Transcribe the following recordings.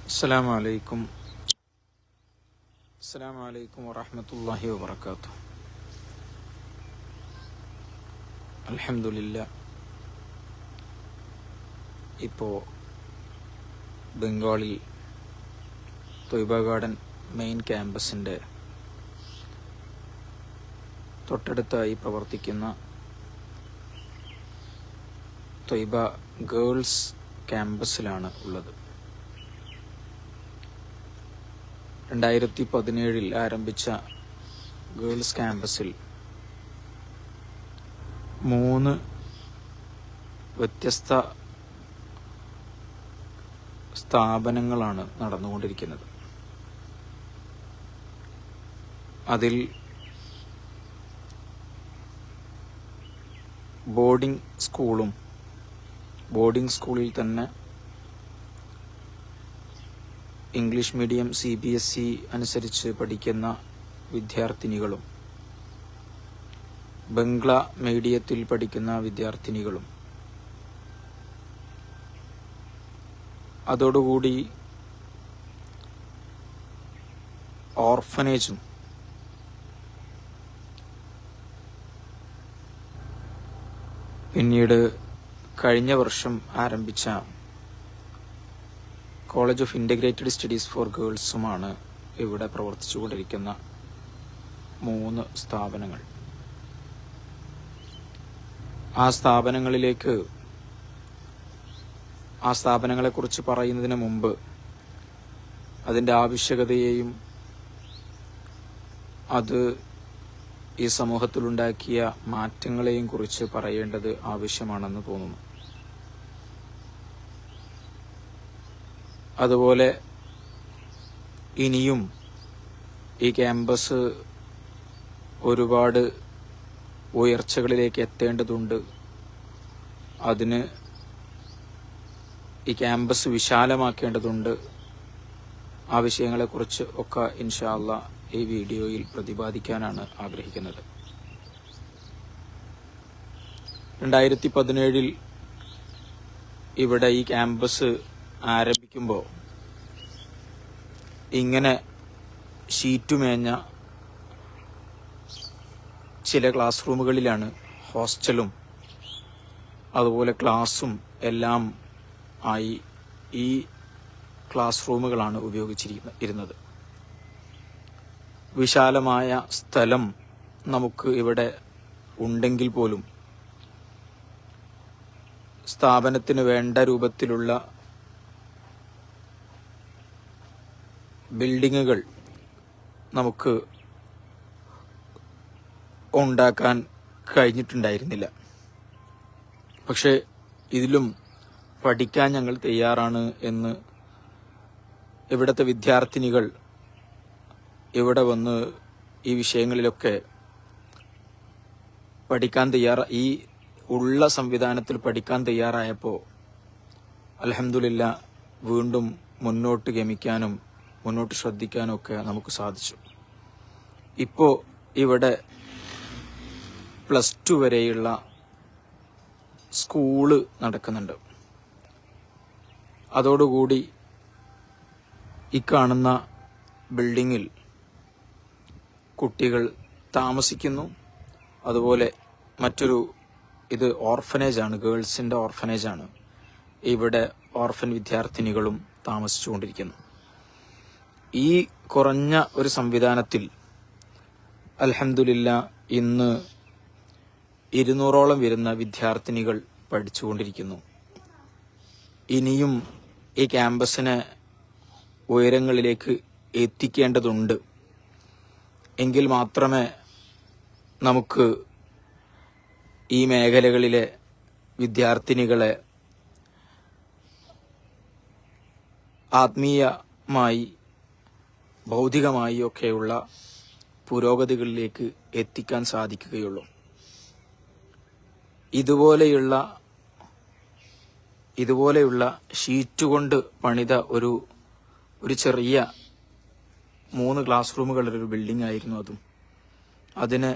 അസ്സലാമു അലൈക്കും വറഹ്മത്തുള്ളാഹി വബറകാതുഹു. അൽഹംദുലില്ലാ. ഇപ്പോൾ ബംഗാളിൽ ത്വയ്ബ ഗാർഡൻ മെയിൻ ക്യാമ്പസിൻ്റെ തൊട്ടടുത്തായി പ്രവർത്തിക്കുന്ന ത്വയ്ബ ഗേൾസ് ക്യാമ്പസിലാണ് ഉള്ളത്. 2017 ആരംഭിച്ച ഗേൾസ് ക്യാമ്പസിൽ 3 വ്യത്യസ്ത സ്ഥാപനങ്ങളാണ് നടന്നുകൊണ്ടിരിക്കുന്നത്. അതിൽ ബോർഡിംഗ് സ്കൂളിൽ തന്നെ ഇംഗ്ലീഷ് മീഡിയം CBSE അനുസരിച്ച് പഠിക്കുന്ന വിദ്യാർത്ഥിനികളും ബംഗ്ല മീഡിയത്തിൽ പഠിക്കുന്ന വിദ്യാർത്ഥിനികളും, അതോടുകൂടി ഓർഫനേജും, പിന്നീട് കഴിഞ്ഞ വർഷം ആരംഭിച്ച college of integrated studies for ഗേൾസുമാണ് ഇവിടെ പ്രവർത്തിച്ചുകൊണ്ടിരിക്കുന്ന 3 സ്ഥാപനങ്ങൾ. ആ സ്ഥാപനങ്ങളെക്കുറിച്ച് പറയുന്നതിന് മുമ്പ് അതിൻ്റെ ആവശ്യകതയെയും അത് ഈ സമൂഹത്തിലുണ്ടാക്കിയ മാറ്റങ്ങളെയും കുറിച്ച് പറയേണ്ടത് ആവശ്യമാണെന്ന് തോന്നുന്നു. അതുപോലെ ഇനിയും ഈ ക്യാമ്പസ് ഒരുപാട് ഉയർച്ചകളിലേക്ക് എത്തേണ്ടതുണ്ട്. അതിന് ഈ ക്യാമ്പസ് വിശാലമാക്കേണ്ടതുണ്ട്. ആ വിഷയങ്ങളെക്കുറിച്ച് ഒക്കെ ഇൻഷാ അല്ലാഹ് ഈ വീഡിയോയിൽ പ്രതിപാദിക്കാനാണ് ആഗ്രഹിക്കുന്നത്. 2017 ഇവിടെ ഈ ക്യാമ്പസ് ആരംഭിക്കുമ്പോൾ ഇങ്ങനെ ഷീറ്റുമേഞ്ഞ ചില ക്ലാസ് റൂമുകളിലാണ് ഹോസ്റ്റലും അതുപോലെ ക്ലാസ്സും എല്ലാം ആയി ഈ ക്ലാസ് റൂമുകളാണ് ഉപയോഗിച്ചിരുന്നത്. വിശാലമായ സ്ഥലം നമുക്ക് ഇവിടെ ഉണ്ടെങ്കിൽ പോലും സ്ഥാപനത്തിന് വേണ്ട രൂപത്തിലുള്ള ബിൽഡിങ്ങുകൾ നമുക്ക് ഉണ്ടാക്കാൻ കഴിഞ്ഞിട്ടുണ്ടായിരുന്നില്ല. പക്ഷെ ഇതിലും പഠിക്കാൻ ഞങ്ങൾ തയ്യാറാണ് എന്ന് ഇവിടുത്തെ വിദ്യാർത്ഥിനികൾ ഇവിടെ വന്ന് ഈ വിഷയങ്ങളിലൊക്കെ ഈ ഉള്ള സംവിധാനത്തിൽ പഠിക്കാൻ തയ്യാറായപ്പോൾ അൽഹംദുലില്ലാ വീണ്ടും മുന്നോട്ട് ഗമിക്കാനും മുന്നോട്ട് ശ്രദ്ധിക്കാനും ഒക്കെ നമുക്ക് സാധിച്ചു. ഇപ്പോൾ ഇവിടെ +2 വരെയുള്ള സ്കൂള് നടക്കുന്നുണ്ട്. അതോടുകൂടി ഈ കാണുന്ന ബിൽഡിങ്ങിൽ കുട്ടികൾ താമസിക്കുന്നു. അതുപോലെ ഇത് ഓർഫനേജാണ്, ഗേൾസിൻ്റെ ഓർഫനേജാണ്. ഇവിടെ ഓർഫൻ വിദ്യാർത്ഥിനികളും താമസിച്ചുകൊണ്ടിരിക്കുന്നു. ഈ കുറഞ്ഞ ഒരു സംവിധാനത്തിൽ അൽഹംദുലില്ലാ ഇന്ന് 200ഓളം വരുന്ന വിദ്യാർത്ഥിനികൾ പഠിച്ചുകൊണ്ടിരിക്കുന്നു. ഇനിയും ഈ ക്യാമ്പസിനെ ഉയരങ്ങളിലേക്ക് എത്തിക്കേണ്ടതുണ്ട്. എങ്കിൽ മാത്രമേ നമുക്ക് ഈ മേഖലകളിലെ വിദ്യാർത്ഥിനികളെ ആത്മീയമായി ഭൗതികമായി ഒക്കെയുള്ള പുരോഗതികളിലേക്ക് എത്തിക്കാൻ സാധിക്കുകയുള്ളൂ. ഇതുപോലെയുള്ള ഷീറ്റ് കൊണ്ട് പണിത ഒരു ചെറിയ 3 ക്ലാസ് റൂമുകളുടെ ഒരു ബിൽഡിംഗ് ആയിരുന്നു അതും. അതിന്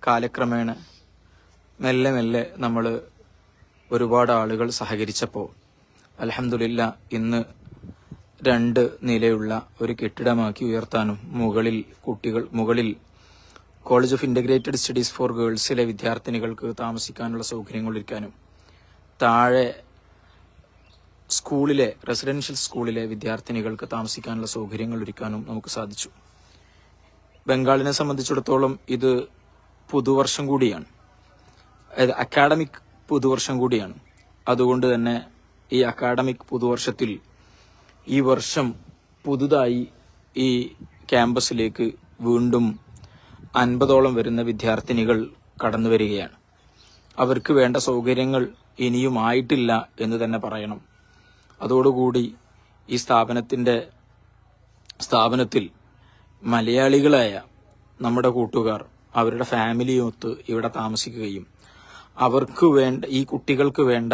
കാലക്രമേണ മെല്ലെ നമ്മൾ ഒരുപാട് ആളുകൾ സഹകരിച്ചപ്പോൾ അൽഹംദുലില്ലാ ഇന്ന് 2 നിലയുള്ള ഒരു കെട്ടിടമാക്കി ഉയർത്താനും മുകളിൽ college of integrated studies for ഗേൾസിലെ വിദ്യാർത്ഥിനികൾക്ക് താമസിക്കാനുള്ള സൗകര്യങ്ങൾ ഒരുക്കാനും താഴെ റെസിഡൻഷ്യൽ സ്കൂളിലെ വിദ്യാർത്ഥിനികൾക്ക് താമസിക്കാനുള്ള സൗകര്യങ്ങൾ ഒരുക്കാനും നമുക്ക് സാധിച്ചു. ബംഗാളിനെ സംബന്ധിച്ചിടത്തോളം ഇത് പുതുവർഷം കൂടിയാണ്, അക്കാഡമിക് പുതുവർഷം കൂടിയാണ്. അതുകൊണ്ട് തന്നെ ഈ അക്കാഡമിക് പുതുവർഷത്തിൽ ഈ വർഷം പുതുതായി ഈ ക്യാമ്പസിലേക്ക് വീണ്ടും 50ഓളം വരുന്ന വിദ്യാർത്ഥിനികൾ കടന്നു വരികയാണ്. അവർക്ക് വേണ്ട സൗകര്യങ്ങൾ ഇനിയും ആയിട്ടില്ല എന്ന് തന്നെ പറയണം. അതോടുകൂടി ഈ സ്ഥാപനത്തിൽ മലയാളികളായ നമ്മുടെ കൂട്ടുകാർ അവരുടെ ഫാമിലിയൊത്ത് ഇവിടെ താമസിക്കുകയും ഈ കുട്ടികൾക്ക് വേണ്ട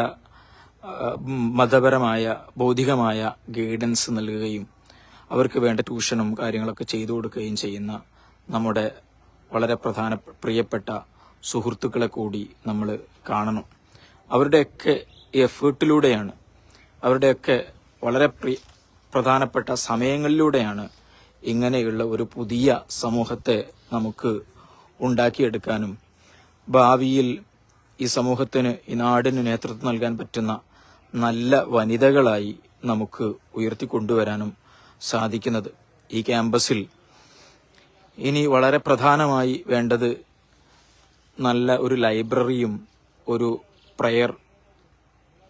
മതപരമായ ഭൗതികമായ ഗൈഡൻസ് നൽകുകയും അവർക്ക് വേണ്ട ട്യൂഷനും കാര്യങ്ങളൊക്കെ ചെയ്തു കൊടുക്കുകയും ചെയ്യുന്ന നമ്മുടെ വളരെ പ്രിയപ്പെട്ട സുഹൃത്തുക്കളെ കൂടി നമ്മൾ കാണണം. അവരുടെയൊക്കെ എഫേർട്ടിലൂടെയാണ്, അവരുടെയൊക്കെ വളരെ പ്രധാനപ്പെട്ട സമയങ്ങളിലൂടെയാണ് ഇങ്ങനെയുള്ള ഒരു പുതിയ സമൂഹത്തെ നമുക്ക് ഉണ്ടാക്കിയെടുക്കാനും ഭാവിയിൽ ഈ സമൂഹത്തിന്, ഈ നാടിന് നേതൃത്വം നൽകാൻ പറ്റുന്ന നല്ല വനിതകളായി നമുക്ക് ഉയർത്തിക്കൊണ്ടുവരാനും സാധിക്കുന്നത്. ഈ ക്യാമ്പസിൽ ഇനി വളരെ പ്രധാനമായി വേണ്ടത് നല്ല ഒരു ലൈബ്രറിയും ഒരു പ്രയർ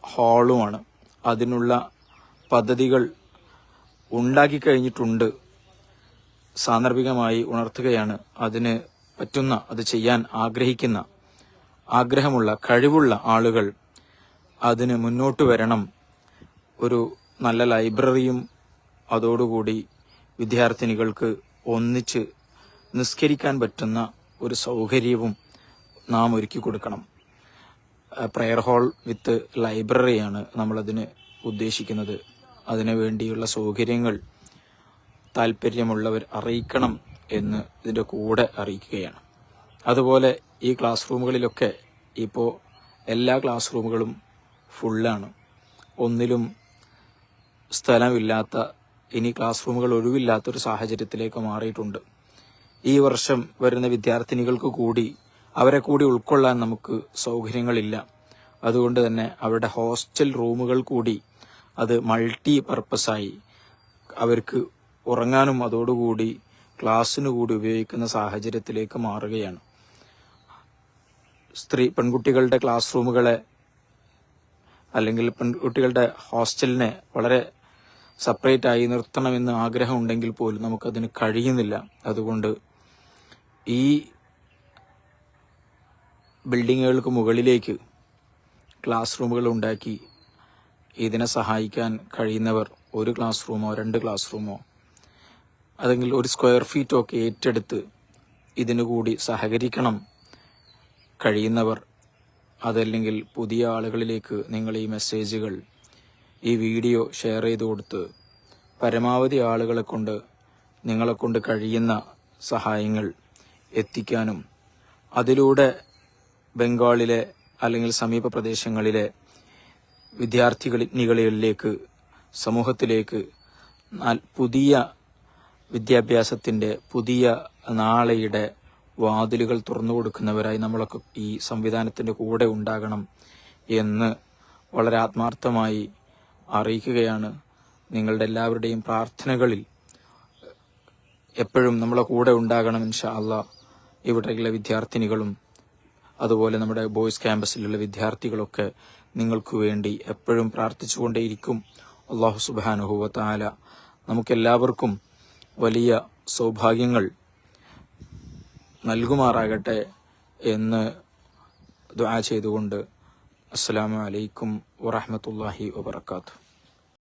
ഹാളുമാണ്. അതിനുള്ള പദ്ധതികൾ ഉണ്ടാക്കിക്കഴിഞ്ഞിട്ടുണ്ട്. സാന്ദർഭികമായി ഉണർത്തുകയാണ്, അതിന് പറ്റുന്ന, അത് ചെയ്യാൻ ആഗ്രഹമുള്ള കഴിവുള്ള ആളുകൾ അതിന് മുന്നോട്ട് വരണം. ഒരു നല്ല ലൈബ്രറിയും അതോടുകൂടി വിദ്യാർത്ഥിനികൾക്ക് ഒന്നിച്ച് നിസ്കരിക്കാൻ പറ്റുന്ന ഒരു സൗകര്യവും നാം ഒരുക്കി കൊടുക്കണം. പ്രയർ ഹാൾ വിത്ത് ലൈബ്രറിയാണ് നമ്മളതിന് ഉദ്ദേശിക്കുന്നത്. അതിനു വേണ്ടിയുള്ള സൗകര്യങ്ങൾ താല്പര്യമുള്ളവർ അറിയിക്കണം എന്ന് ഇതിന്റെ കൂടെ അറിയിക്കുകയാണ്. അതുപോലെ ഈ ക്ലാസ് റൂമുകളിലൊക്കെ ഇപ്പോൾ എല്ലാ ക്ലാസ് റൂമുകളും ഫുള്ളാണ്. ഒന്നിലും സ്ഥലമില്ലാത്ത, ഇനി ക്ലാസ് റൂമുകൾ ഒഴിവില്ലാത്തൊരു സാഹചര്യത്തിലേക്ക് മാറിയിട്ടുണ്ട്. ഈ വർഷം വരുന്ന വിദ്യാർത്ഥിനികൾക്ക് കൂടി അവരെ കൂടി ഉൾക്കൊള്ളാൻ നമുക്ക് സൗകര്യങ്ങളില്ല. അതുകൊണ്ട് തന്നെ അവരുടെ ഹോസ്റ്റൽ റൂമുകൾ കൂടി അത് മൾട്ടി പർപ്പസായി അവർക്ക് ഉറങ്ങാനും അതോടുകൂടി ക്ലാസ്സിനു കൂടി ഉപയോഗിക്കുന്ന സാഹചര്യത്തിലേക്ക് മാറുകയാണ്. പെൺകുട്ടികളുടെ ക്ലാസ് റൂമുകളെ അല്ലെങ്കിൽ പെൺകുട്ടികളുടെ ഹോസ്റ്റലിനെ വളരെ സെപ്പറേറ്റ് ആയി നിർത്തണമെന്ന് ആഗ്രഹമുണ്ടെങ്കിൽ പോലും നമുക്കതിന് കഴിയുന്നില്ല. അതുകൊണ്ട് ഈ ബിൽഡിങ്ങുകൾക്ക് മുകളിലേക്ക് ക്ലാസ് റൂമുകൾ ഉണ്ടാക്കി ഇതിനെ സഹായിക്കാൻ കഴിയുന്നവർ ഒരു ക്ലാസ് റൂമോ 2 ക്ലാസ് റൂമോ അല്ലെങ്കിൽ ഒരു സ്ക്വയർ ഫീറ്റോ ഒക്കെ ഏറ്റെടുത്ത് ഇതിനു കൂടി സഹകരിക്കണം കഴിയുന്നവർ. അതല്ലെങ്കിൽ പുതിയ ആളുകളിലേക്ക് നിങ്ങൾ ഈ മെസ്സേജുകൾ, ഈ വീഡിയോ ഷെയർ ചെയ്ത് കൊടുത്ത് പരമാവധി ആളുകളെ കൊണ്ട്, നിങ്ങളെ കൊണ്ട് കഴിയുന്ന സഹായങ്ങൾ എത്തിക്കാനും അതിലൂടെ ബംഗാളിലെ അല്ലെങ്കിൽ സമീപ പ്രദേശങ്ങളിലെ വിദ്യാർത്ഥികളിലേക്ക്, സമൂഹത്തിലേക്ക് പുതിയ വിദ്യാഭ്യാസത്തിന്റെ, പുതിയ നാളെയുടെ വാതിലുകൾ തുറന്നു കൊടുക്കുന്നവരായി നമ്മളൊക്കെ ഈ സംവിധാനത്തിന്റെ കൂടെ ഉണ്ടാകണം എന്ന് വളരെ ആത്മാർത്ഥമായി അറിയിക്കുകയാണ്. നിങ്ങളുടെ എല്ലാവരുടെയും പ്രാർത്ഥനകളിൽ എപ്പോഴും നമ്മളെ കൂടെ ഉണ്ടാകണം ഇൻഷാ അല്ലാഹ്. ഇവിടെയുള്ള വിദ്യാർത്ഥിനികളും അതുപോലെ നമ്മുടെ ബോയ്സ് ക്യാമ്പസിലുള്ള വിദ്യാർത്ഥികളൊക്കെ നിങ്ങൾക്ക് വേണ്ടി എപ്പോഴും പ്രാർത്ഥിച്ചുകൊണ്ടേയിരിക്കും. അല്ലാഹു സുബ്ഹാനഹു വ തആല നമുക്കെല്ലാവർക്കും വലിയ സൗഭാഗ്യങ്ങൾ നൽകുമാറാകട്ടെ എന്ന് ദുആ ചെയ്തുകൊണ്ട് അസ്സലാമു അലൈക്കും വറഹ്മത്തുള്ളാഹി വബറകാതുഹു.